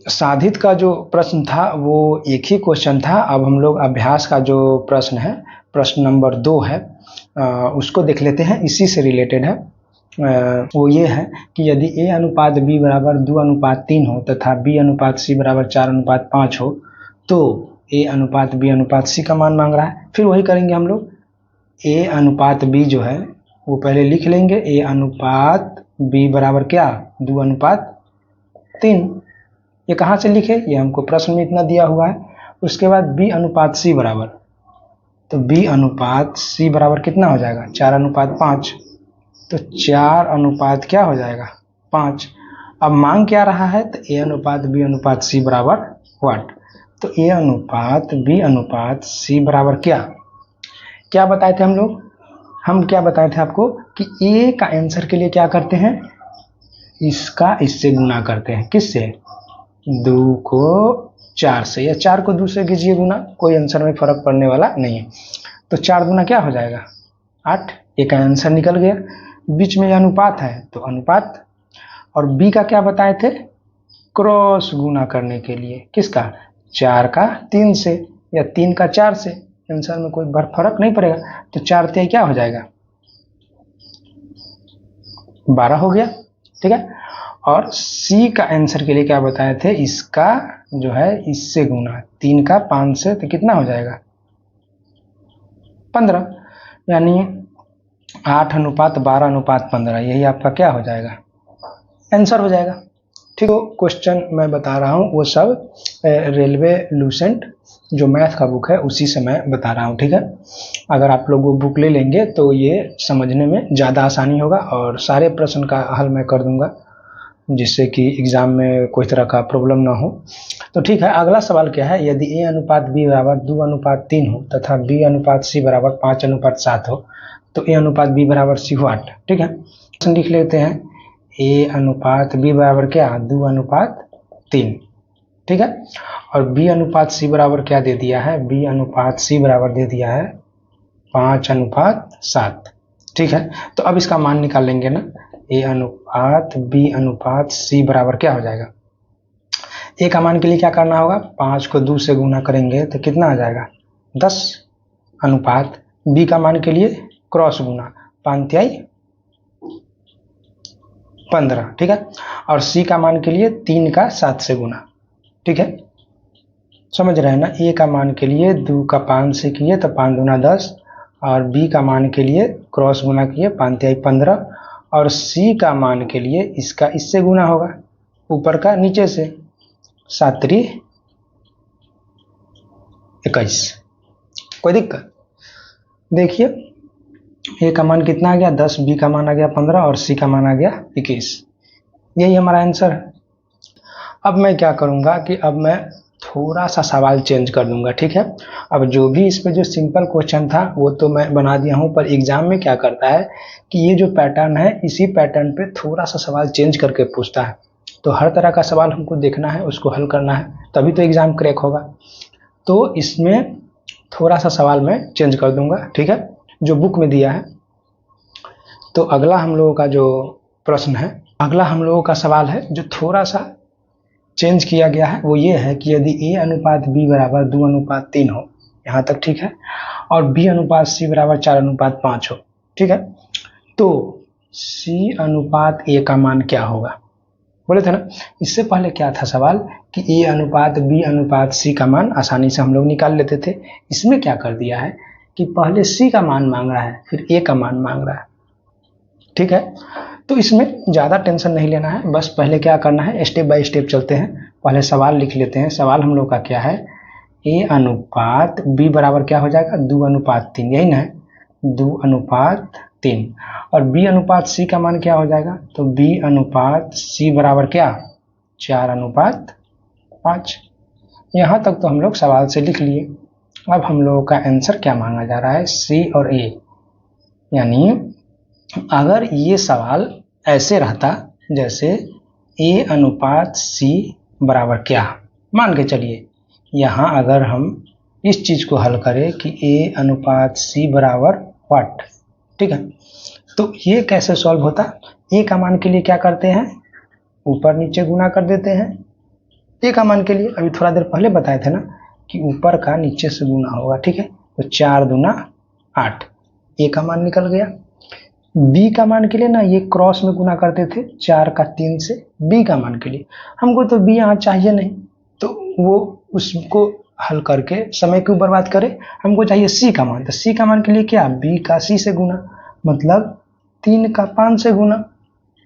साधित का जो प्रश्न था वो एक ही क्वेश्चन था। अब हम लोग अभ्यास का जो प्रश्न है, प्रश्न नंबर 2 है, उसको देख लेते हैं। इसी से रिलेटेड है। वो ये है कि यदि a अनुपात b बराबर 2 अनुपात 3 हो तथा b अनुपात c बराबर 4 अनुपात 5 हो तो a अनुपात b अनुपात c का मान मांग रहा है। फिर वही करेंगे हम लोग। a अनुपात b जो है वो पहले लिख लेंगे। a अनुपात b बराबर क्या, 2 अनुपात 3। ये कहाँ से लिखे, ये हमको प्रश्न में इतना दिया हुआ है। उसके बाद b अनुपात c बराबर, तो b अनुपात c बराबर कितना हो जाएगा, 4 अनुपात 5। तो 4 अनुपात क्या हो जाएगा, 5। अब मांग क्या रहा है, तो a अनुपात b अनुपात c बराबर व्हाट। तो a अनुपात b अनुपात c बराबर क्या क्या बताए थे हम लोग। हम क्या बताए थे आपको कि a का आंसर के लिए क्या करते हैं, इसका इससे गुना करते हैं। किससे, 2 को 4 से, या 4 को 2 से कीजिए गुना, कोई आंसर में फर्क पड़ने वाला नहीं है। तो 4 गुना क्या हो जाएगा, 8। एक आंसर निकल गया। बीच में अनुपात है तो अनुपात। और बी का क्या बताए थे, क्रॉस गुना करने के लिए। किसका, 4 का 3 से या 3 का 4 से, आंसर में कोई फर्क नहीं पड़ेगा। तो 4 3 क्या हो जाएगा, 12 हो गया। ठीक है। और सी का आंसर के लिए क्या बताए थे, इसका जो है इससे गुना, 3 का 5 से, तो कितना हो जाएगा, 15। यानी 8 अनुपात 12 अनुपात 15, यही आपका क्या हो जाएगा, आंसर हो जाएगा। ठीक है। क्वेश्चन मैं बता रहा हूँ वो सब रेलवे लूसेंट जो मैथ का बुक है उसी से मैं बता रहा हूँ। ठीक है। अगर आप लोग वो बुक ले लेंगे तो ये समझने में ज़्यादा आसानी होगा और सारे प्रश्न का हल मैं कर दूंगा, जिससे कि एग्जाम में कोई तरह का प्रॉब्लम ना हो। तो ठीक है, अगला सवाल क्या है, यदि a अनुपात b बराबर 2 अनुपात 3 हो तथा b अनुपात c बराबर 5 अनुपात 7 हो तो a अनुपात b बराबर c हो 8। ठीक है, लिख लेते हैं। a अनुपात b बराबर क्या, 2 अनुपात 3। ठीक है। और b अनुपात c बराबर क्या दे दिया है, b अनुपात c बराबर दे दिया है 5 अनुपात 7। ठीक है। तो अब इसका मान निकाल लेंगे ना, a अनुपात b अनुपात c बराबर क्या हो जाएगा। a का मान के लिए क्या करना होगा, 5 को 2 से गुना करेंगे तो कितना आ जाएगा, 10 अनुपात b का मान के लिए क्रॉस गुना, 5 तिहाई 15। ठीक है। और c का मान के लिए 3 का 7 से गुना। ठीक है, समझ रहे हैं ना। a का मान के लिए 2 का 5 से किए तो 5 दूना 10, और b का मान के लिए क्रॉस गुना किए, 5 तिहाई 15। और c का मान के लिए इसका इससे गुना होगा, ऊपर का नीचे से, 7 3 21। कोई दिक्कत, देखिए a का मान कितना आ गया 10, b का मान आ गया 15 और c का मान आ गया 21। यही हमारा आंसर है। अब मैं क्या करूंगा कि अब मैं थोड़ा सा सवाल चेंज कर दूंगा। ठीक है। अब जो भी इस पे जो सिंपल क्वेश्चन था वो तो मैं बना दिया हूं, पर एग्जाम में क्या करता है कि ये जो पैटर्न है इसी पैटर्न पे थोड़ा सा सवाल चेंज करके पूछता है। तो हर तरह का सवाल हमको देखना है, उसको हल करना है, तभी तो एग्जाम क्रैक होगा। तो इसमें थोड़ा सा सवाल मैं चेंज कर दूंगा। ठीक है, जो बुक में दिया है। तो अगला हम लोगों का जो प्रश्न है, अगला हम लोगों का सवाल है जो थोड़ा सा चेंज किया गया है, वो ये है कि यदि a अनुपात b बराबर 2 अनुपात 3 हो, यहाँ तक ठीक है, और b अनुपात c बराबर 4 अनुपात 5 हो। ठीक है। तो c अनुपात a का मान क्या होगा, बोले थे ना। इससे पहले क्या था सवाल कि a अनुपात b अनुपात c का मान आसानी से हम लोग निकाल लेते थे। इसमें क्या कर दिया है कि पहले c का मान मांग रहा है, फिर a का मान मांग रहा है। ठीक है। तो इसमें ज़्यादा टेंशन नहीं लेना है, बस पहले क्या करना है, स्टेप बाय स्टेप चलते हैं। पहले सवाल लिख लेते हैं। सवाल हम लोग का क्या है, a अनुपात b बराबर क्या हो जाएगा, 2 अनुपात 3, यही ना है, 2 अनुपात 3। और b अनुपात c का मान क्या हो जाएगा, तो b अनुपात c बराबर क्या, 4 अनुपात 5। यहाँ तक तो हम लोग सवाल से लिख लिए। अब हम लोगों का आंसर क्या मांगा जा रहा है, c और a। यानी अगर ये सवाल ऐसे रहता जैसे a अनुपात c बराबर क्या, मान के चलिए यहाँ अगर हम इस चीज को हल करें कि a अनुपात c बराबर व्हाट। ठीक है, तो ये कैसे सॉल्व होता, a का मान के लिए क्या करते हैं, ऊपर नीचे गुना कर देते हैं, ए का मान के लिए अभी थोड़ा देर पहले बताए थे ना कि ऊपर का नीचे से गुना होगा, ठीक है। तो 4 दूना 8, ए का मान निकल गया। बी का मान के लिए ना ये क्रॉस में गुना करते थे 4 का 3 से, बी का मान के लिए हमको तो बी यहाँ चाहिए नहीं, तो वो उसको हल करके समय क्यों बर्बाद करें, हमको चाहिए सी का मान। तो सी का मान के लिए क्या, बी का सी से गुना, मतलब 3 का 5 से गुना,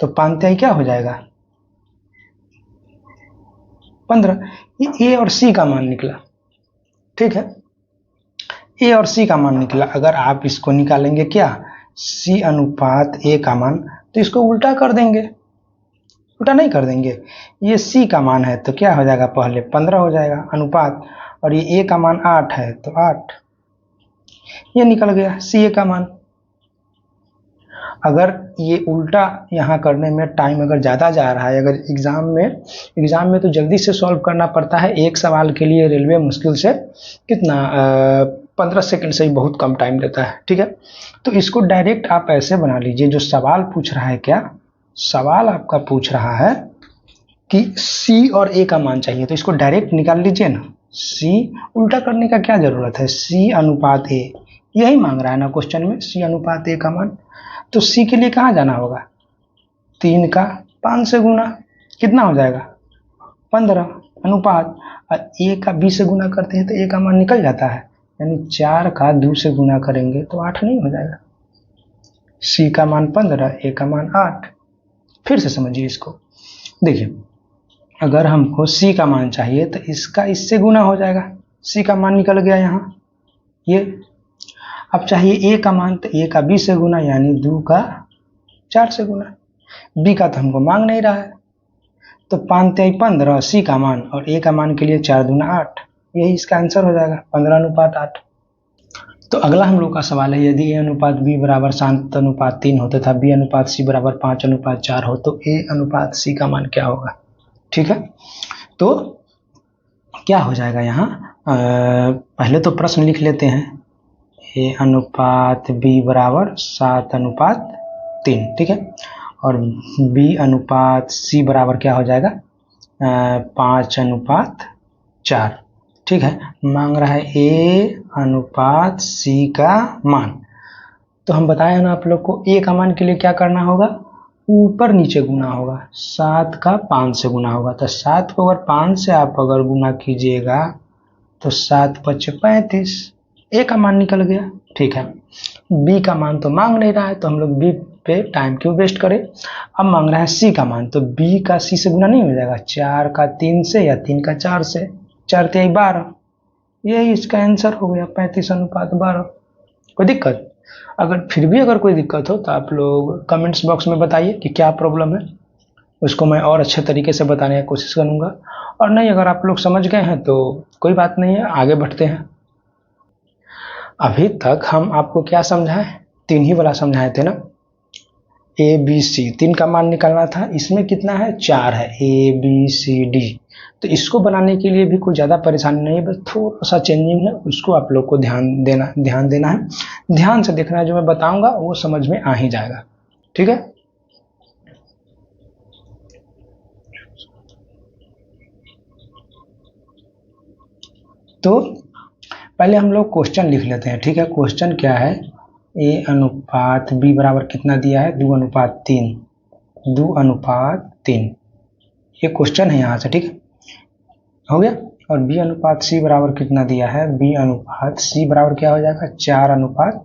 तो 5 तिहाई क्या हो जाएगा 15। ये ए और सी का मान निकला, ठीक है, ए और सी का मान निकला। अगर आप इसको निकालेंगे क्या, सी अनुपात ए का मान, तो इसको उल्टा कर देंगे, उल्टा नहीं कर देंगे। ये सी का मान है तो क्या हो जाएगा, पहले 15 हो जाएगा अनुपात, और ये ए का मान 8 है तो 8, ये निकल गया सी ए का मान। अगर ये उल्टा यहाँ करने में टाइम अगर ज़्यादा जा रहा है, अगर एग्ज़ाम में तो जल्दी से सॉल्व करना पड़ता है, एक सवाल के लिए रेलवे मुश्किल से कितना 15 सेकंड से ही बहुत कम टाइम देता है, ठीक है। तो इसको डायरेक्ट आप ऐसे बना लीजिए, जो सवाल पूछ रहा है, क्या सवाल आपका पूछ रहा है कि सी और ए का मान चाहिए, तो इसको डायरेक्ट निकाल लीजिए ना। सी उल्टा करने का क्या ज़रूरत है, सी अनुपात ए, यही मांग रहा है ना क्वेश्चन में, सी अनुपात ए का मान। तो सी के लिए कहाँ जाना होगा, 3 का 5 से गुना, कितना हो जाएगा 15 अनुपात, और ए का बी से गुना करते हैं तो ए का मान निकल जाता है, यानी 4 का 2 से गुना करेंगे तो 8 नहीं हो जाएगा। सी का मान 15, ए का मान 8। फिर से समझिए इसको, देखिए अगर हमको सी का मान चाहिए तो इसका इससे गुना हो जाएगा, सी का मान निकल गया यहाँ ये। अब चाहिए ए का मान, तो ए का बी से गुना, यानी 2 का 4 से गुना। बी का तो हमको मांग नहीं रहा है, तो 5 तिहाई 15 सी का मान, और ए का मान के लिए 4 दूना 8, यही इसका आंसर हो जाएगा 15 अनुपात 8। तो अगला हम लोग का सवाल है, यदि ए अनुपात बी बराबर 7 अनुपात 3 होता था, बी अनुपात सी बराबर 5 अनुपात 4 हो, तो ए अनुपात सी का मान क्या होगा, ठीक है। तो क्या हो जाएगा यहाँ, पहले तो प्रश्न लिख लेते हैं, ए अनुपात बी बराबर 7 अनुपात 3, ठीक है, और बी अनुपात सी बराबर क्या हो जाएगा 5 अनुपात 4, ठीक है। मांग रहा है ए अनुपात सी का मान, तो हम बताए ना आप लोग को, ए का मान के लिए क्या करना होगा, ऊपर नीचे गुना होगा, 7 का 5 से गुना होगा, तो 7 को अगर 5 से आप अगर गुना कीजिएगा तो 7 पचे 35, ए का मान निकल गया, ठीक है। बी का मान तो मांग नहीं रहा है, तो हम लोग बी पे टाइम क्यों वेस्ट करें। अब मांग रहा है सी का मान, तो बी का सी से गुना नहीं हो जाएगा, 4 का 3 से या 3 का 4 से, 4 तिहाई 12, यही इसका आंसर हो गया 35 अनुपात 12। कोई दिक्कत, अगर फिर भी अगर कोई दिक्कत हो तो आप लोग कमेंट्स बॉक्स में बताइए कि क्या प्रॉब्लम है, उसको मैं और अच्छे तरीके से बताने की कोशिश करूँगा। और नहीं, अगर आप लोग समझ गए हैं तो कोई बात नहीं है, आगे बढ़ते हैं। अभी तक हम आपको क्या समझाए, 3 ही वाला समझाए थे ना, ए बी सी, 3 का मान निकालना था, इसमें कितना है 4 है, ए बी सी डी। तो इसको बनाने के लिए भी कोई ज़्यादा परेशानी नहीं है, बस थोड़ा सा चेंजिंग है, उसको आप लोग को ध्यान देना है, ध्यान से देखना है, जो मैं बताऊंगा वो समझ में आ ही जाएगा, ठीक है। तो पहले हम लोग क्वेश्चन लिख लेते हैं, ठीक है। क्वेश्चन क्या है, ए अनुपात बी बराबर कितना दिया है 2 अनुपात 3, 2 अनुपात 3, ये क्वेश्चन है यहाँ से, ठीक है, हो गया। और बी अनुपात सी बराबर कितना दिया है, बी अनुपात सी बराबर क्या हो जाएगा 4 अनुपात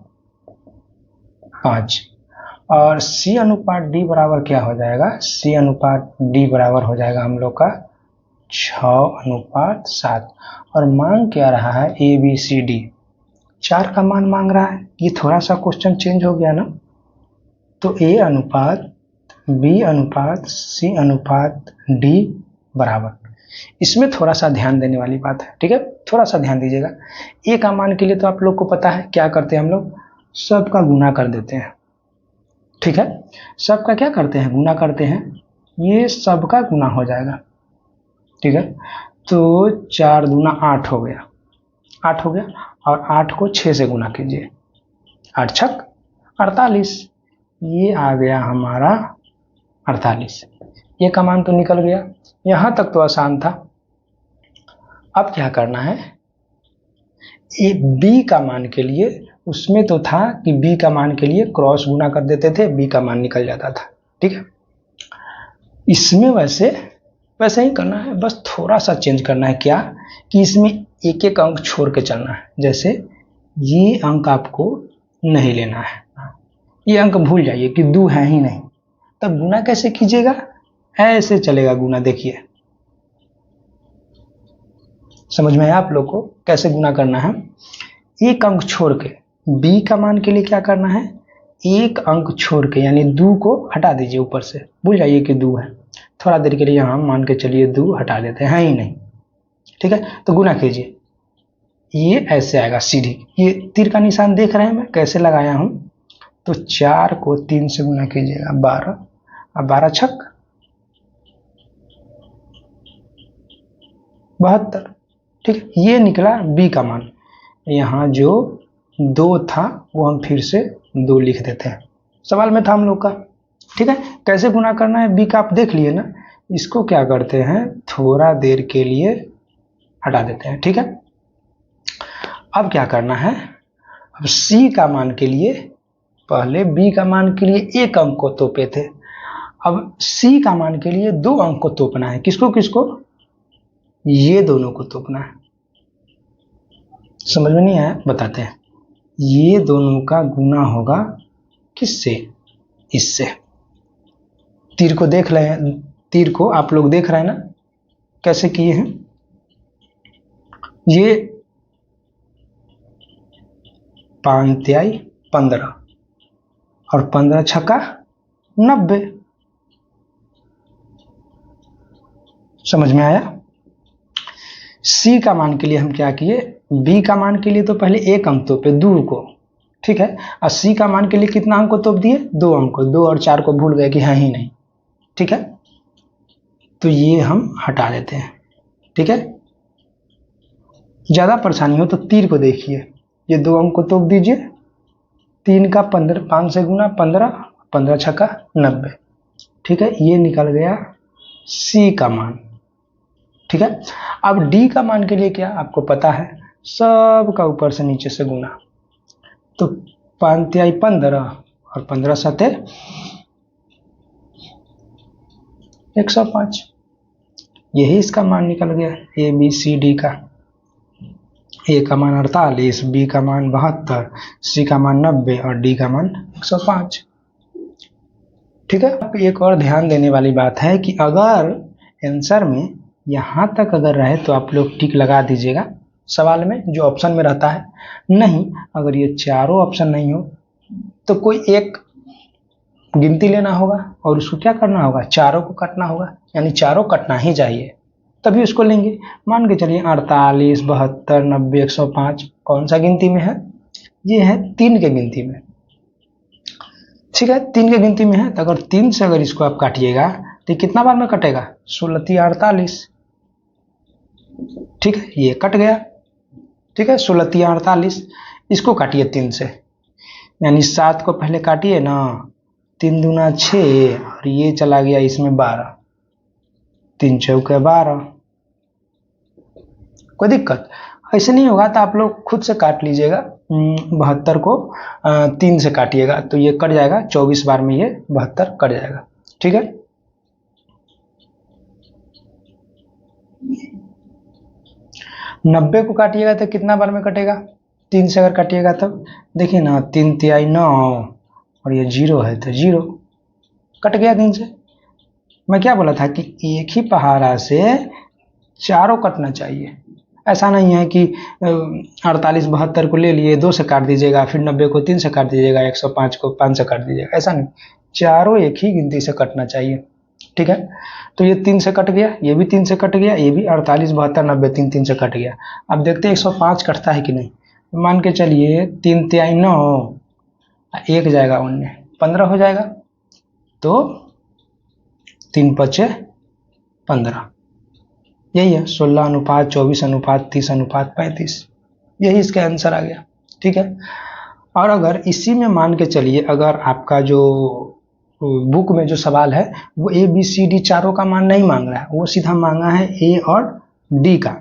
5, और सी अनुपात डी बराबर क्या हो जाएगा, सी अनुपात डी बराबर हो जाएगा हम लोग का 6 अनुपात 7। और मांग क्या रहा है, ए बी सी डी, 4 का मान मांग रहा है, ये थोड़ा सा क्वेश्चन चेंज हो गया ना। तो ए अनुपात बी अनुपात सी अनुपात डी बराबर, इसमें थोड़ा सा ध्यान देने वाली बात है, ठीक है, थोड़ा सा ध्यान दीजिएगा। ए का मान के लिए तो आप लोग को पता है क्या करते हैं, हम लोग सबका गुना कर देते हैं, ठीक है, सबका क्या करते हैं, गुना करते हैं, ये सबका गुना हो जाएगा, ठीक है। तो 4 दूना 8 हो गया, 8 हो गया, और 8 को 6 से गुना कीजिए, 8 छक 48, ये आ गया हमारा 48, ये का मान तो निकल गया। यहाँ तक तो आसान था, अब क्या करना है, ये बी का मान के लिए, उसमें तो था कि बी का मान के लिए क्रॉस गुना कर देते थे, बी का मान निकल जाता था, ठीक है। इसमें वैसे ही करना है, बस थोड़ा सा चेंज करना है, क्या कि इसमें एक एक अंक छोड़ के चलना है। जैसे ये अंक आपको नहीं लेना है, ये अंक भूल जाइए कि 2 है ही नहीं, तब गुना कैसे कीजिएगा, ऐसे चलेगा गुना। देखिए समझ में आया आप लोग को कैसे गुना करना है। एक अंक छोड़ के बी का मान के लिए क्या करना है, एक अंक छोड़ के यानी 2 को हटा दीजिए ऊपर से, भूल जाइए कि 2 है। थोड़ा देर के लिए यहाँ मान के चलिए 2 हटा देते हैं ही नहीं, ठीक है। तो गुना कीजिए, ये ऐसे आएगा सीधी, ये तीर का निशान देख रहे हैं मैं कैसे लगाया हूं। तो 4 को 3 से गुना कीजिएगा 12, अब 12 छक 72, ठीक है। ये निकला बी का मान। यहाँ जो 2 था वो हम फिर से 2 लिख देते हैं, सवाल में था हम लोग का, ठीक है। कैसे गुना करना है बी का आप देख लिए ना। इसको क्या करते हैं, थोड़ा देर के लिए हटा देते हैं, ठीक है। अब क्या करना है, अब सी का मान के लिए, पहले बी का मान के लिए एक अंक को तोपे थे, अब सी का मान के लिए 2 अंक को तोपना है। किसको किसको, ये दोनों को तोपना है। समझ में नहीं आया, बताते हैं। ये दोनों का गुना होगा किससे, इससे। तीर को देख रहे हैं, तीर को आप लोग देख रहे हैं ना कैसे किए हैं। ये 5 तिहाई 15 और 15 छक्का 90। समझ में आया। सी का मान के लिए हम क्या किए, बी का मान के लिए तो पहले एक अंक तोपे 2 को, ठीक है। और सी का मान के लिए कितना अंक को तोप दिए, 2 अंक को, 2 और 4 को भूल गए कि है ही नहीं, ठीक है। तो ये हम हटा देते हैं, ठीक है। ज्यादा परेशानी हो तो तीर को देखिए, ये 2 अंक को तोप दीजिए, 3 का 15, 5 से गुना 15, 15 छक्का 90, ठीक है। ये निकल गया सी का मान, ठीक है। अब डी का मान के लिए क्या आपको पता है, सब का ऊपर से नीचे से गुना। तो 5 तिहाई 15 और 15 सते 105, यही इसका मान निकल गया। ए बी सी डी का, ए का मान 48, बी का मान 72, सी का मान 90 और डी का मान 105, ठीक है। अब एक और ध्यान देने वाली बात है कि अगर आंसर में यहाँ तक अगर रहे तो आप लोग टिक लगा दीजिएगा सवाल में जो ऑप्शन में रहता है। नहीं, अगर ये चारों ऑप्शन नहीं हो तो कोई एक गिनती लेना होगा और उसको क्या करना होगा, चारों को काटना होगा, यानी चारों कटना ही चाहिए तभी उसको लेंगे। मान के चलिए 48, 72, 90, 105 कौन सा गिनती में है, ये है 3 के गिनती में, ठीक है। 3 के गिनती में है तो अगर 3 से अगर इसको आप काटिएगा तो कितना बार में कटेगा, 16 48, ठीक है। ये कट गया, ठीक है। 16 48, इसको काटिए 3 से, यानी 7 को पहले काटिए ना, 3 दूना 6 और ये चला गया इसमें 12, 3 चौके 12, कोई दिक्कत। ऐसे नहीं होगा तो आप लोग खुद से काट लीजिएगा, 72 को 3 से काटिएगा तो ये कट जाएगा, 24 बार में ये 72 कट जाएगा, ठीक है। नब्बे को काटिएगा तो कितना बार में कटेगा, 3 से अगर काटिएगा तब देखिए ना, 3 तिहाई 9 और ये 0 है तो 0 कट गया 3 से। मैं क्या बोला था कि एक ही पहाड़ा से चारों कटना चाहिए, ऐसा नहीं है कि 48 72 को ले लिए 2 से काट दीजिएगा, फिर 90 को 3 से काट दीजिएगा, 105 को 5 से काट दीजिएगा, ऐसा नहीं, चारों एक ही गिनती से कटना चाहिए, ठीक है। तो ये 3 से कट गया, ये भी 3 से कट गया, ये भी 48 72 90 3 से कट गया। अब देखते हैं 105 कटता है कि नहीं। मान के चलिए 3 तिहाई 9, 1 जाएगा 19, 15 हो जाएगा, तो 3 पचे 15, यही है 16 अनुपात 24 अनुपात 30 अनुपात 35, यही इसका आंसर आ गया, ठीक है। और अगर इसी में मान के चलिए, अगर आपका जो बुक में जो सवाल है वो ए बी सी डी चारों का मान नहीं मांग रहा है, वो सीधा मांगा है ए और डी का,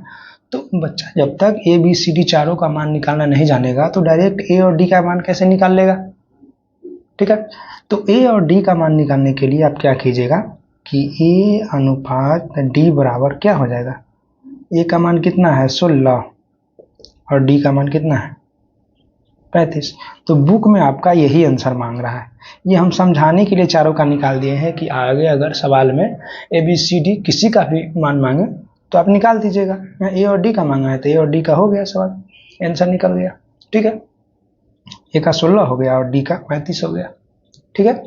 तो बच्चा जब तक ए बी सी डी चारों का मान निकालना नहीं जानेगा तो डायरेक्ट ए और डी का मान कैसे निकाल लेगा। ठीक है, तो ए और डी का मान निकालने के लिए आप क्या कीजिएगा कि ए अनुपात डी बराबर क्या हो जाएगा, ए का मान कितना है 16 और डी का मान कितना है 35। तो बुक में आपका यही आंसर मांग रहा है। ये हम समझाने के लिए चारों का निकाल दिए हैं कि आगे अगर सवाल में ए बी सी डी किसी का भी मान मांगे तो आप निकाल दीजिएगा। ए और डी का मांगा है तो ए और डी का हो गया, सवाल आंसर निकल गया। ठीक है, ए का 16 हो गया और डी का 35 हो गया। ठीक है।